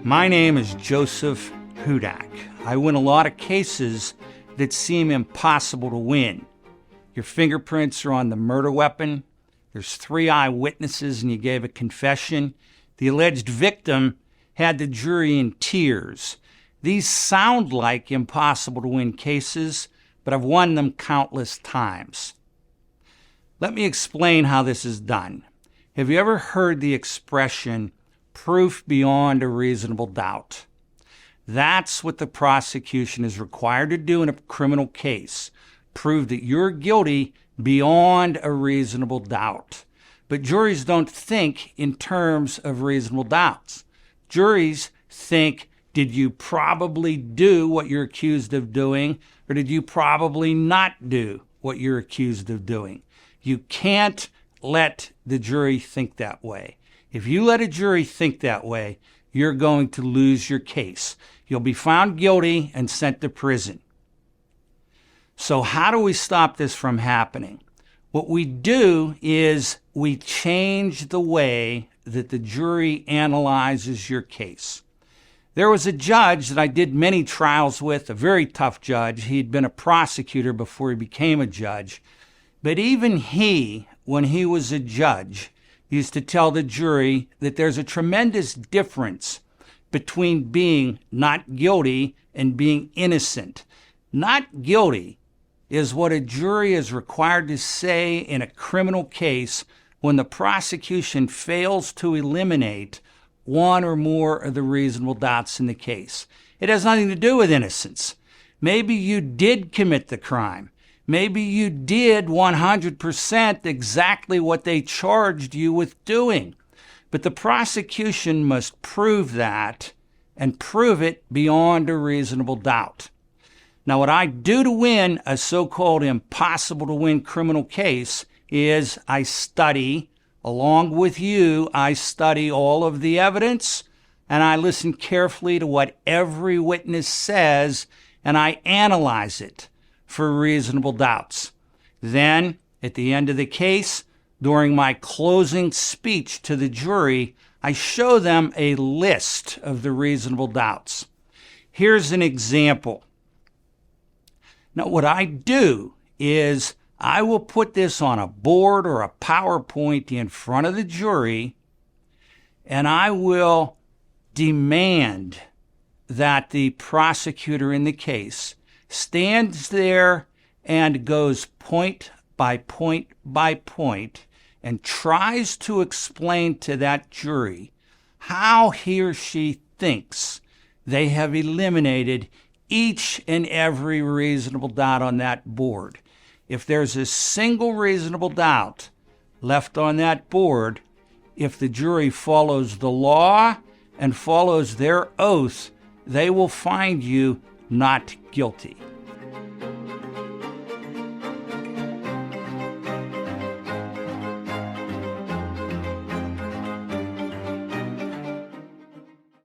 My name is Joseph Hudak. I win a lot of cases that seem impossible to win. Your fingerprints are on the murder weapon. There's 3 eyewitnesses and you gave a confession. The alleged victim had the jury in tears. These sound like impossible to win cases, but I've won them countless times. Let me explain how this is done. Have you ever heard the expression, proof beyond a reasonable doubt? That's what the prosecution is required to do in a criminal case. Prove that you're guilty beyond a reasonable doubt. But juries don't think in terms of reasonable doubts. Juries think, did you probably do what you're accused of doing, or did you probably not do what you're accused of doing? You can't let the jury think that way. If you let a jury think that way, you're going to lose your case. You'll be found guilty and sent to prison. So how do we stop this from happening? What we do is we change the way that the jury analyzes your case. There was a judge that I did many trials with, a very tough judge. He'd been a prosecutor before he became a judge. But even he, when he was a judge, used to tell the jury that there's a tremendous difference between being not guilty and being innocent. Not guilty is what a jury is required to say in a criminal case when the prosecution fails to eliminate one or more of the reasonable doubts in the case. It has nothing to do with innocence. Maybe you did commit the crime. Maybe you did 100% exactly what they charged you with doing. But the prosecution must prove that and prove it beyond a reasonable doubt. Now, what I do to win a so-called impossible to win criminal case is I study, along with you, I study all of the evidence and I listen carefully to what every witness says and I analyze it for reasonable doubts. Then, at the end of the case, during my closing speech to the jury, I show them a list of the reasonable doubts. Here's an example. Now, what I do is I will put this on a board or a PowerPoint in front of the jury, and I will demand that the prosecutor in the case stands there and goes point by point by point and tries to explain to that jury how he or she thinks they have eliminated each and every reasonable doubt on that board. If there's a single reasonable doubt left on that board, if the jury follows the law and follows their oath, they will find you not guilty.